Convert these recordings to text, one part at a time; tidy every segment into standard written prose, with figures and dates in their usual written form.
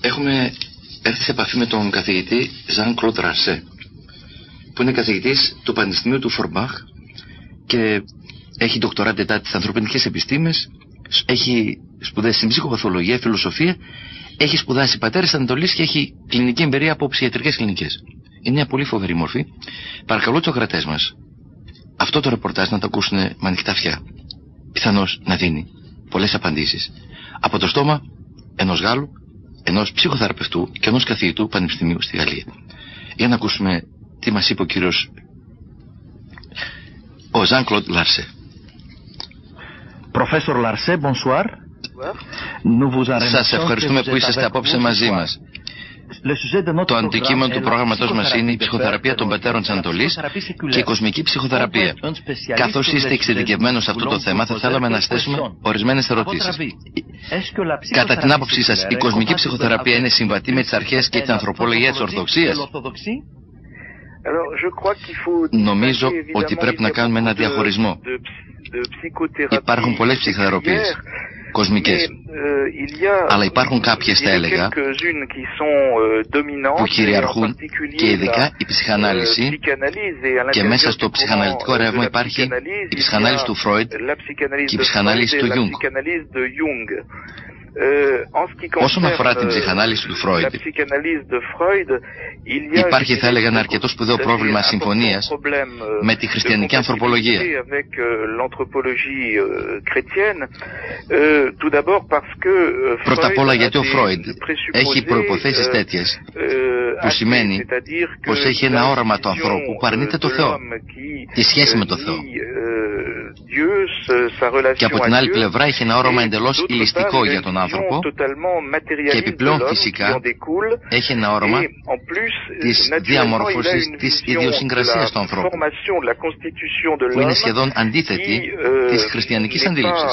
έχουμε έρθει σε επαφή με τον καθηγητή Jean-Claude Larset, που είναι καθηγητής του Πανεπιστημίου του Φορμπάχ και έχει ντοκτορά ντετά στις ανθρωπινικές επιστήμες, έχει σπουδάσει στην ψυχοπαθολογία, φιλοσοφία, έχει σπουδάσει πατέρες Ανατολής και έχει κλινική εμπειρία από ψυχιατρικές κλινικές. Είναι μια πολύ φοβερή μορφή. Παρακαλώ τους ακροατές μας αυτό το ρεπορτάζ να το ακούσουν με ανοιχτά αυτιά. Πιθανώς να δίνει πολλές απαντήσεις από το στόμα ενός Γάλλου, ενός ψυχοθεραπευτού και ενός καθηγητού πανεπιστημίου στη Γαλλία. Για να ακούσουμε τι μας είπε ο κύριος ο Jean-Claude Larset. Professeur Larset, bonsoir. Σας ευχαριστούμε που είσαστε απόψε μαζί μας. Το αντικείμενο του προγράμματός μας είναι η ψυχοθεραπεία των πατέρων της Ανατολής και η κοσμική ψυχοθεραπεία. Καθώς είστε εξειδικευμένος σε αυτό το θέμα, θα θέλαμε να θέσουμε ορισμένες ερωτήσεις. Κατά την άποψή σας, η κοσμική ψυχοθεραπεία είναι συμβατή με τις αρχές και την ανθρωπολογία της Ορθοδοξίας? Νομίζω ότι πρέπει να κάνουμε ένα διαχωρισμό. Υπάρχουν πολλές ψυχοθεραπείες κοσμικές, αλλά υπάρχουν κάποιες, θα έλεγα, που κυριαρχούν, και ειδικά η ψυχανάλυση, και μέσα στο ψυχαναλυτικό ρεύμα υπάρχει η ψυχανάλυση του Φρόιντ και η ψυχανάλυση του Γιούγκ. Όσον αφορά την ψυχανάλυση του Φρόιντ, υπάρχει, θα έλεγα, ένα αρκετό σπουδαίο πρόβλημα συμφωνίας με τη χριστιανική ανθρωπολογία. Πρώτα απ' όλα γιατί ο Φρόιντ έχει προϋποθέσεις τέτοιες, που σημαίνει πως έχει ένα όραμα του ανθρώπου που αρνείται το Θεό, τη σχέση με το Θεό. Και από την άλλη πλευρά έχει ένα όραμα εντελώς ηλιστικό για τον άνθρωπο, και επιπλέον φυσικά έχει ένα όραμα της διαμόρφωσης της ιδιοσυγκρασίας του ανθρώπου, που είναι σχεδόν αντίθετη της χριστιανικής αντίληψης.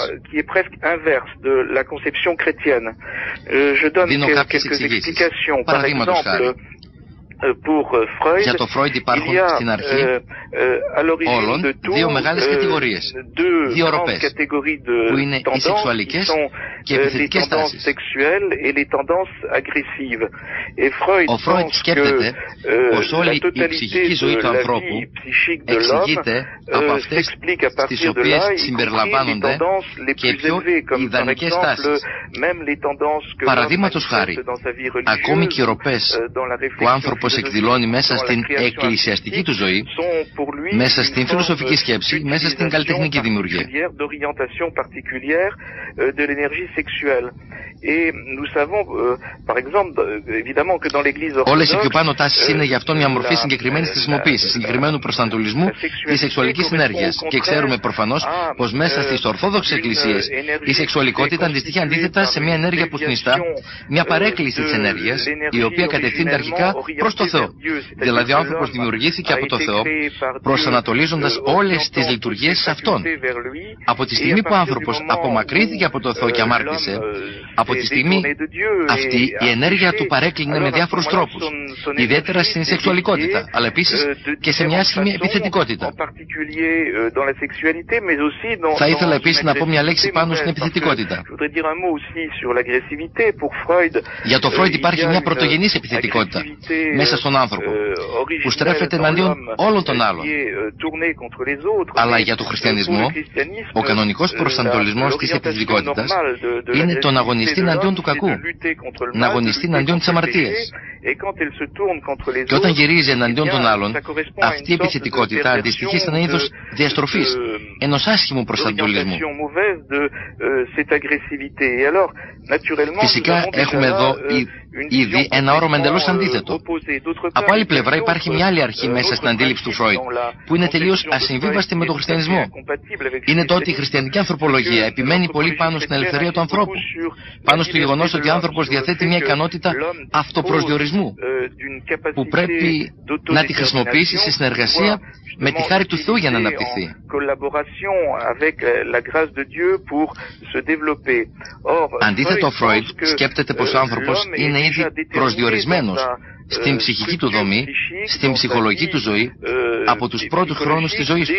Δίνω κάποιες εξηγήσεις. Παραδείγματος χάρη, για το Φρόιντ υπάρχουν στην αρχή όλων δύο μεγάλες κατηγορίες, δύο ροπές, που είναι οι σεξουαλικές και επιθετικές τάσεις. Ο Φρόιντ σκέπτεται πως όλη η ψυχική ζωή του ανθρώπου εξηγείται από αυτές στις οποίες συμπεριλαμβάνονται και οι πιο ιδανικές τάσεις. Παραδείγματος χάρη, ακόμη και οι ροπές που ο άνθρωπος εκδηλώνει μέσα στην εκκλησιαστική του ζωή, μέσα στην φιλοσοφική σκέψη, μέσα στην καλλιτεχνική δημιουργία. Όλες οι πιο πάνω τάσεις είναι γι' αυτό μια μορφή συγκεκριμένης χρησιμοποίησης, συγκεκριμένου προσανατολισμού της σεξουαλικής ενέργειας. Και ξέρουμε προφανώς πως μέσα στις ορθόδοξες εκκλησίες η σεξουαλικότητα αντιστοιχεί αντίθετα σε μια ενέργεια που συνιστά μια παρέκκληση της ενέργειας, η οποία κατευθύνεται αρχικά προς το Θεό. Δηλαδή ο άνθρωπος δημιουργήθηκε από το Θεό, προσανατολίζοντας όλες τις λειτουργίες σε Αυτόν. Από τη στιγμή που ο άνθρωπος απομακρύνθηκε από το Θεό και αμάρτησε, από τη στιγμή αυτή η ενέργεια του παρέκλεινε με διάφορους τρόπους, ιδιαίτερα στην σεξουαλικότητα, αλλά επίσης και σε μια άσχημη επιθετικότητα. Θα ήθελα επίσης να πω μια λέξη πάνω στην επιθετικότητα. Για το Φρόιντ υπάρχει μια πρωτογενής επιθετικότητα μέσα στον άνθρωπο, που στρέφεται εναντίον όλων των άλλων. Αλλά για τον χριστιανισμό, ο κανονικός προσανατολισμός της επιθετικότητας είναι το να αγωνιστεί εναντίον του κακού, να αγωνιστεί εναντίον της αμαρτίας. Και όταν γυρίζει εναντίον των άλλων, αυτή η επιθετικότητα αντιστοιχεί σε ένα είδος διαστροφής, ενός άσχημου προσανατολισμού. Φυσικά έχουμε εδώ ήδη ένα όρομα εντελώς αντίθετο. Από άλλη πλευρά υπάρχει μια άλλη αρχή μέσα στην αντίληψη του Φρόιντ, που είναι τελείως ασυμβίβαστη με τον χριστιανισμό. Είναι το ότι η χριστιανική ανθρωπολογία επιμένει πολύ πάνω στην ελευθερία του ανθρώπου, πάνω στο γεγονός ότι ο άνθρωπος διαθέτει μια ικανότητα αυτοπροσδιορισμού, που πρέπει να τη χρησιμοποιήσει σε συνεργασία με τη χάρη του Θεού για να αναπτυχθεί. Αντίθετα, ο Φρόιντ σκέπτεται πως ο άνθρωπος είναι ήδη προσδιορισμένος στην ψυχική του δομή, στην ψυχολογική του ζωή, από τους πρώτους χρόνους της ζωής του.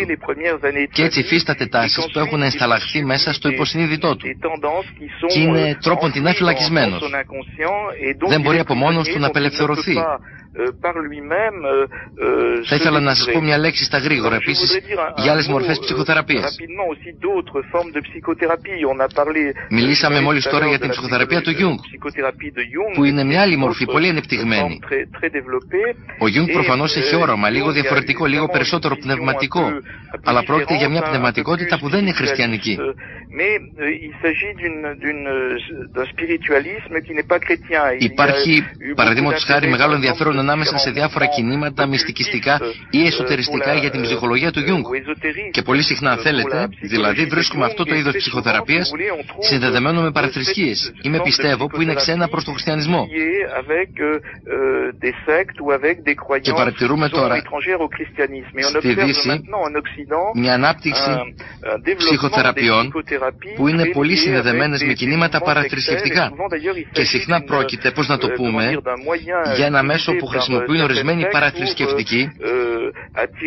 Και έτσι υφίσταται τάσεις που έχουν ενσταλλαχθεί μέσα στο υποσυνείδητό του. Και είναι τρόπον την φυλακισμένος. Δεν μπορεί από μόνος του να απελευθερωθεί. Θα ήθελα να σας πω μια λέξη στα γρήγορα επίσης για άλλες μορφές ψυχοθεραπείας. Μιλήσαμε μόλις τώρα για την ψυχοθεραπεία του Γιούγκ, που είναι μια άλλη μορφή, πολύ ανεπτυγμένη. Ο Γιούγκ προφανώς έχει όραμα, λίγο διαφορετικό, λίγο περισσότερο πνευματικό, αλλά πρόκειται για μια πνευματικότητα που δεν είναι χριστιανική. Υπάρχει, παραδείγματος χάρη, μεγάλο ενδιαφέρον ανάμεσα σε διάφορα κινήματα μυστικιστικά ή εσωτεριστικά για την ψυχολογία του Γιούγκ. Και πολύ συχνά, αν θέλετε, δηλαδή βρίσκουμε αυτό το είδος ψυχοθεραπείας συνδεδεμένο με παραθρησκείες ή με πιστεύω που είναι ξένα προς τον χριστιανισμό. Και παρατηρούμε τώρα στη Δύση μια ανάπτυξη ψυχοθεραπείων που είναι πολύ συνδεδεμένες με κινήματα παραθρησκευτικά. Και συχνά πρόκειται, πώς να το πούμε, για ένα μέσο που χρησιμοποιούν ορισμένοι παραθρησκευτικοί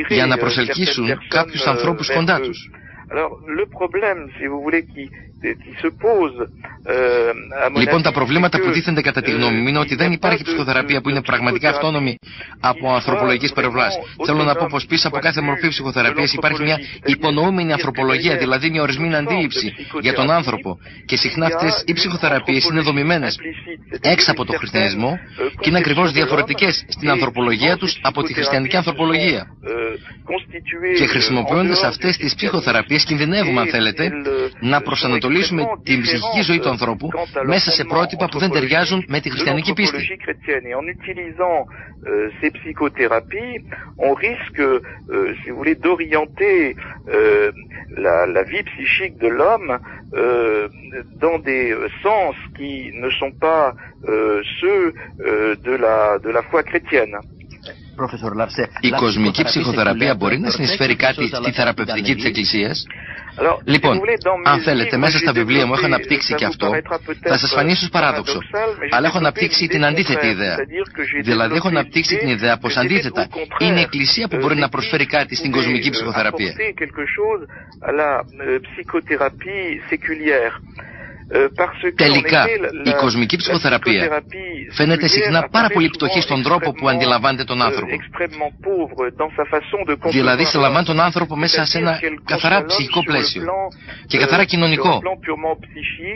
για να προσελκύσουν κάποιους ανθρώπους κοντά τους. Λοιπόν, τα προβλήματα που τίθενται κατά τη γνώμη μου είναι ότι δεν υπάρχει ψυχοθεραπεία που είναι πραγματικά αυτόνομη από ανθρωπολογικής πλευράς. Θέλω να πω πως πίσω από κάθε μορφή ψυχοθεραπείας υπάρχει μια υπονοούμενη ανθρωπολογία, δηλαδή μια ορισμένη αντίληψη για τον άνθρωπο. Και συχνά αυτές οι ψυχοθεραπείες είναι δομημένες έξω από τον χριστιανισμό και είναι ακριβώς διαφορετικές στην ανθρωπολογία τους από τη χριστιανική ανθρωπολογία. Και χρησιμοποιώντας αυτές τις ψυχοθεραπείες κινδυνεύουμε, αν θέλετε, να προσανατολίσουμε την ψυχική ζωή του ανθρώπου μέσα σε πρότυπα που δεν ταιριάζουν με τη χριστιανική πίστη. La vie psychique de l'homme dans des sens qui ne sont pas ceux de la foi chrétienne. Η κοσμική ψυχοθεραπεία μπορεί να συνεισφέρει κάτι στη θεραπευτική της Εκκλησίας. Λοιπόν, αν θέλετε, μέσα στα βιβλία μου έχω αναπτύξει και αυτό. Θα σας φανεί ίσως παράδοξο, αλλά έχω αναπτύξει την αντίθετη ιδέα. Δηλαδή έχω αναπτύξει την ιδέα πως αντίθετα είναι η Εκκλησία που μπορεί να προσφέρει κάτι στην κοσμική ψυχοθεραπεία. Τελικά, η κοσμική ψυχοθεραπεία φαίνεται συχνά πάρα πολύ πτωχή στον τρόπο που αντιλαμβάνεται τον άνθρωπο. Δηλαδή, συλλαμβάνει τον άνθρωπο μέσα σε ένα καθαρά ψυχικό πλαίσιο και καθαρά κοινωνικό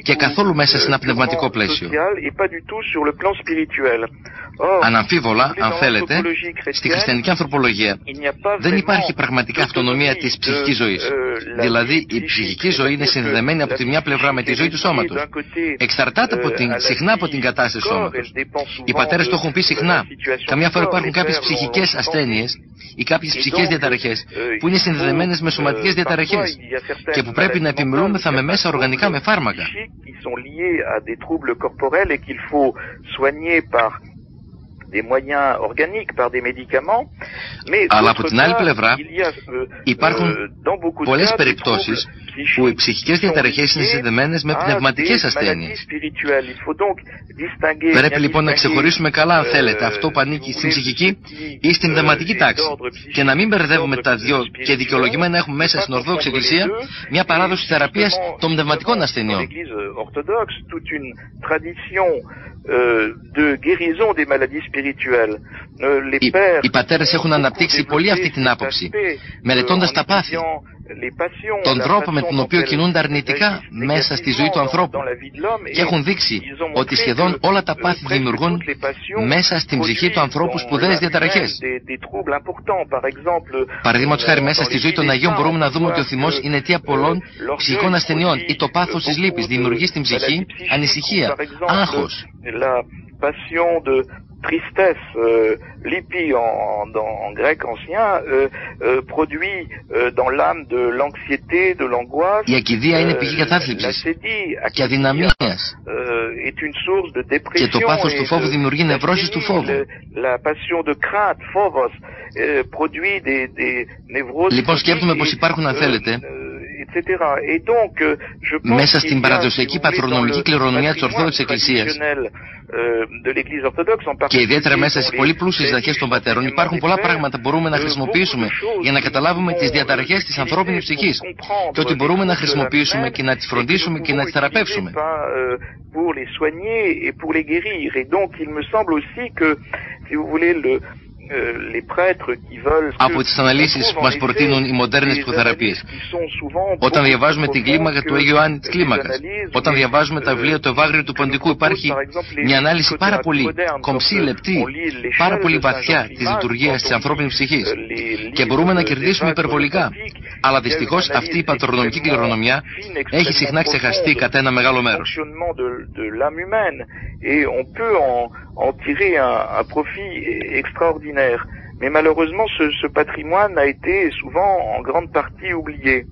και καθόλου μέσα σε ένα πνευματικό πλαίσιο. Αναμφίβολα, αν θέλετε, στη χριστιανική ανθρωπολογία δεν υπάρχει πραγματικά αυτονομία της ψυχικής ζωής. Δηλαδή, η ψυχική ζωή είναι συνδεδεμένη από τη μια πλευρά με τη ζωή του σώματος. Εξαρτάται συχνά από την κατάσταση του σώματος. Οι πατέρες το έχουν πει συχνά. Καμιά φορά υπάρχουν κάποιες ψυχικές ασθένειες ή κάποιες ψυχικές διαταραχές που είναι συνδεδεμένες με σωματικές διαταραχές και που πρέπει να επιμελούμεθα με μέσα οργανικά, με φάρμακα. Αλλά από την άλλη πλευρά υπάρχουν πολλές περιπτώσεις που οι ψυχικές διαταραχές είναι συνδεδεμένες με πνευματικές ασθένειες. Πρέπει λοιπόν να ξεχωρίσουμε καλά, αν θέλετε, αυτό που ανήκει στην ψυχική ή στην πνευματική τάξη και να μην μπερδεύουμε τα δυο και δικαιολογημένα να έχουμε μέσα στην Ορθόδοξη Εκκλησία μια παράδοση θεραπείας των πνευματικών ασθενειών. Οι πατέρες έχουν αναπτύξει πολύ αυτή την άποψη, μελετώντας τα πάθη, τον τρόπο με τον οποίο κινούνται αρνητικά μέσα στη ζωή του ανθρώπου και έχουν δείξει ότι σχεδόν όλα τα πάθη δημιουργούν μέσα στην ψυχή του ανθρώπου σπουδαίες διαταραχές. Παραδείγματος χάρη, μέσα στη ζωή των Αγίων μπορούμε να δούμε ότι ο θυμός είναι αιτία πολλών ψυχικών ασθενειών ή το πάθος της λύπης δημιουργεί στην ψυχή ανησυχία, άγχος. Tristesse, lipi en grec ancien, produit dans l'âme de l'anxiété, de l'angoisse. Η ακηδία είναι πηγή κατάθλιψης και αδυναμίας. Και το πάθος του φόβου δημιουργεί νευρώσεις του φόβου. Λοιπόν, σκέφτομαι πως υπάρχουν, αν θέλετε, Μέσα στην παραδοσιακή πατρονομική κληρονομιά της Ορθόδοξης Εκκλησίας και ιδιαίτερα μέσα στις πολύ πλούσιες διδαχές των πατέρων υπάρχουν πολλά πράγματα που μπορούμε να χρησιμοποιήσουμε για να καταλάβουμε τις διαταραχές της ανθρώπινης ψυχής και ότι μπορούμε να χρησιμοποιήσουμε και να τις φροντίσουμε και να τις θεραπεύσουμε. Από τις αναλύσεις που μας προτείνουν οι μοντέρνες ψυχοθεραπείες, όταν διαβάζουμε την κλίμακα του Αγίου Ιωάννη της Κλίμακας, όταν διαβάζουμε τα βιβλία του Ευάγριου του Ποντικού, υπάρχει μια ανάλυση πάρα πολύ κομψή, λεπτή, πάρα πολύ βαθιά της λειτουργίας της ανθρώπινης ψυχής και μπορούμε να κερδίσουμε υπερβολικά. Αλλά δυστυχώς αυτή η πατρονομική κληρονομιά έχει συχνά ξεχαστεί κατά ένα μεγάλο μέρος. Mais malheureusement, ce patrimoine a été souvent en grande partie oublié.